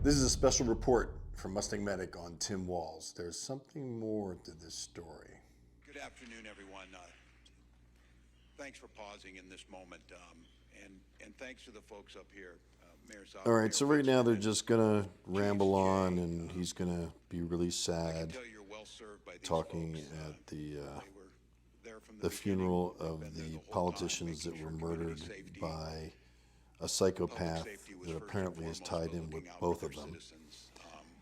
This is a special report from Mustang Medic on Tim Walz. There's something more to this story. Good afternoon, everyone. Thanks for pausing in this moment, and thanks to the folks up here. Mayor Sauer, All right, Mayor so right now they're Fitzgerald, just going to ramble Chief on, Jay, and he's going to be really I can sad tell you're well served by these talking folks. at They were there from the beginning. funeral They've of been there the whole time, politicians that making were sure murdered community safety, by a public psychopath safety was that first apparently and is foremost, tied but in with looking out both for of their them. citizens.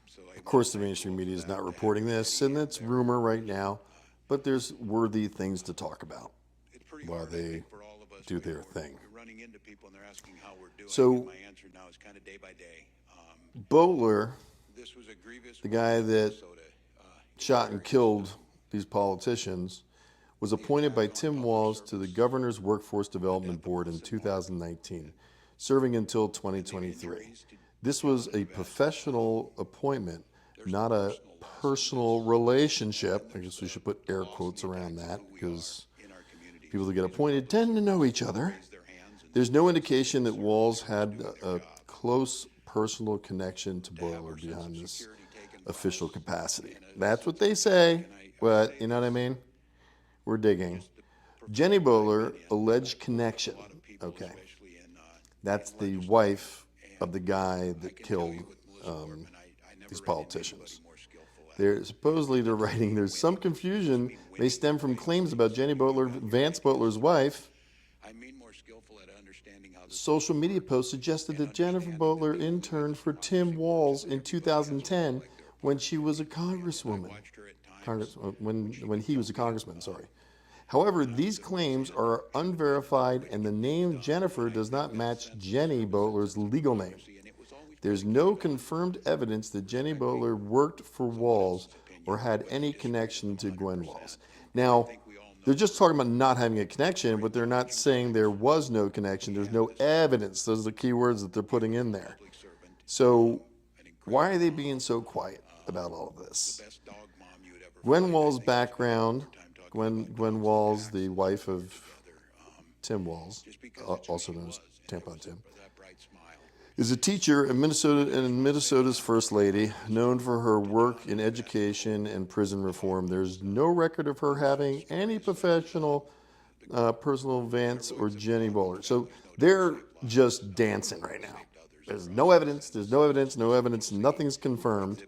So I Of course, wanna the thank mainstream you all media for is that. not reporting this, and it's rumor right now, but there's worthy things to talk about It's pretty while hard, I they think, for all of us. do when their we're- thing. We're running into people and they're asking how we're doing. So- and my answer now is kind of day by day. Bowler, This was a grievous the guy that Minnesota, shot and killed these politicians, was appointed by Tim Walz to the Governor's Workforce Development Board in 2019, serving until 2023. This was a professional appointment, not a personal relationship. I guess we should put air quotes around that, because in our community. people that get appointed tend to know each other. There's no indication that Walz had a close personal connection to Boiler beyond this official capacity. That's what they say, but you know what I mean? We're digging. Jenny Bowler, alleged connection. Okay. That's the wife of the guy that killed these politicians. They're supposedly they're writing, there's some confusion may stem from claims about Jenny Bowler, Vance Bowler's wife. I mean more skillful at understanding how this Social media posts suggested that Jennifer Bowler interned for Tim Walz in 2010 when she was a congresswoman. When he was a congressman, sorry. However, these claims are unverified, and the name Jennifer does not match Jenny Bowler's legal name. There's no confirmed evidence that Jenny Bowler worked for Walz or had any connection to Gwen Walz. Now, they're just talking about not having a connection, but they're not saying there was no connection. There's no evidence. Those are the key words that they're putting in there. So why are they being so quiet about all of this? Gwen Walz's background, Gwen Walz, the wife of Tim Walz, also known as Tampon Tim, is a teacher in Minnesota and Minnesota's First Lady, known for her work in education and prison reform. There's no record of her having any professional, personal Vance or Jenny Bowler. So they're just dancing right now. There's no evidence, no evidence, nothing's confirmed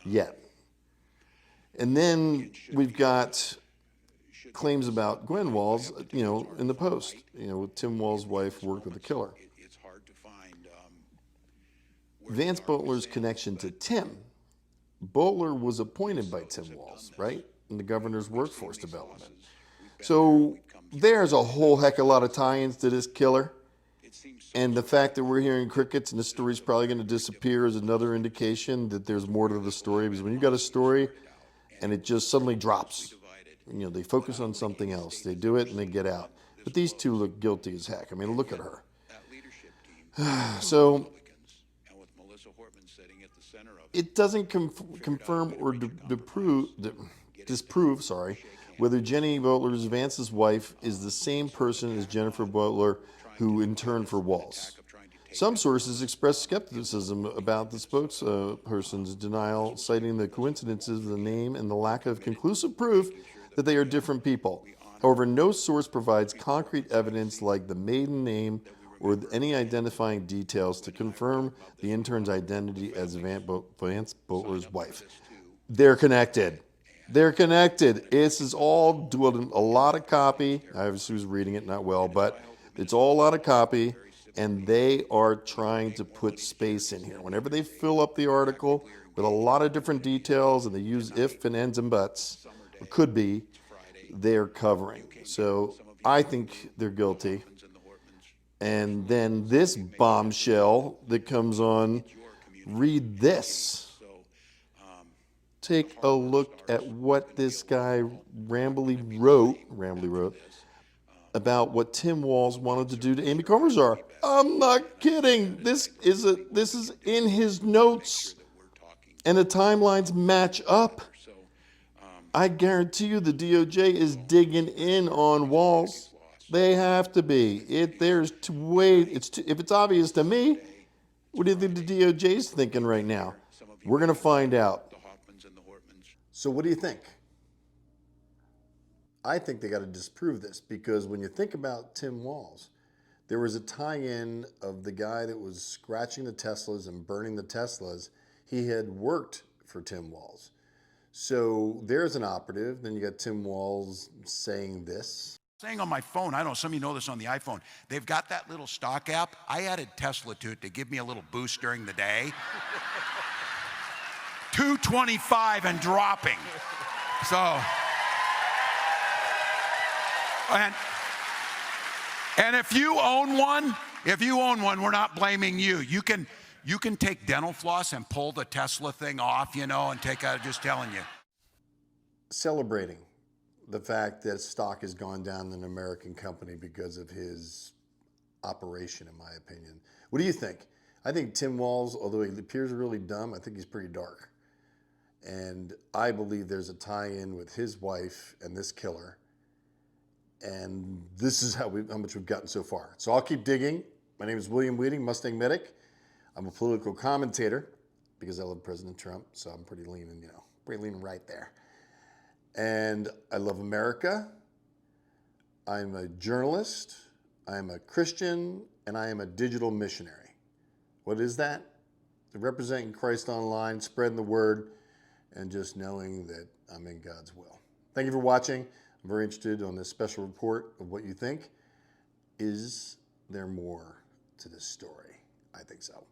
yet. And then we've got claims about Gwen Walz, in the Post. Tim Walz's wife worked with the killer. Vance Bowler's connection to Tim. Bowler was appointed by Tim Walz, right, in the Governor's Workforce Development. So there's a whole heck of a lot of tie-ins to this killer. And the fact that we're hearing crickets and the story's probably going to disappear is another indication that there's more to the story. Because when you got a story and it just suddenly drops, they focus on something else. They do it and they get out. But these two look guilty as heck. I mean, look at her. So it doesn't confirm or disprove, whether Jenny Bowler's Vance's wife is the same person as Jennifer Bowler, who interned for Walz. Some sources express skepticism about the spokesperson's denial, citing the coincidences of the name and the lack of conclusive proof that they are different people. However, no source provides concrete evidence like the maiden name or any identifying details to confirm the intern's identity as Vance Bowler's wife. They're connected. This is all doing a lot of copy. I obviously was reading it not well, but it's all a lot of copy, and they are trying to put space in here. Whenever they fill up the article with a lot of different details and they use if and ends and buts, or could be, they're covering. So I think they're guilty. And then this bombshell that comes on, read this. Take a look at what this guy rambly wrote about what Tim Walz wanted to do to Amy Klobuchar. I'm not kidding. This is in his notes, and the timelines match up. I guarantee you the DOJ is digging in on Walz. They have to be. If it's obvious to me, What do you think the DOJ is thinking right now? We're going to find out. The Hoffmans and the Hortmans. So what do you think? I think they got to disprove this, because when you think about Tim Walz, there was a tie-in of the guy that was scratching the Teslas and burning the Teslas. He had worked for Tim Walz. So there's an operative. Then you got Tim Walz saying this. Saying on my phone, I don't know, some of you know this on the iPhone, they've got that little stock app. I added Tesla to it to give me a little boost during the day. 225 and dropping. So, and if you own one, we're not blaming you. You can take dental floss and pull the Tesla thing off, you know, and take out, just telling you. Celebrating the fact that stock has gone down in an American company because of his operation, in my opinion. What do you think? I think Tim Walz, although he appears really dumb, I think he's pretty dark. And I believe there's a tie-in with his wife and this killer. And this is how much we've gotten so far. So I'll keep digging. My name is William Weeding, Mustang Medic. I'm a political commentator because I love President Trump, so I'm pretty leaning, pretty leaning right there. And I love America. I'm a journalist. I'm a Christian, and I am a digital missionary. What is that? Representing Christ online, spreading the word, and just knowing that I'm in God's will. Thank you for watching. I'm very interested on this special report of what you think. Is there more to this story? I think so.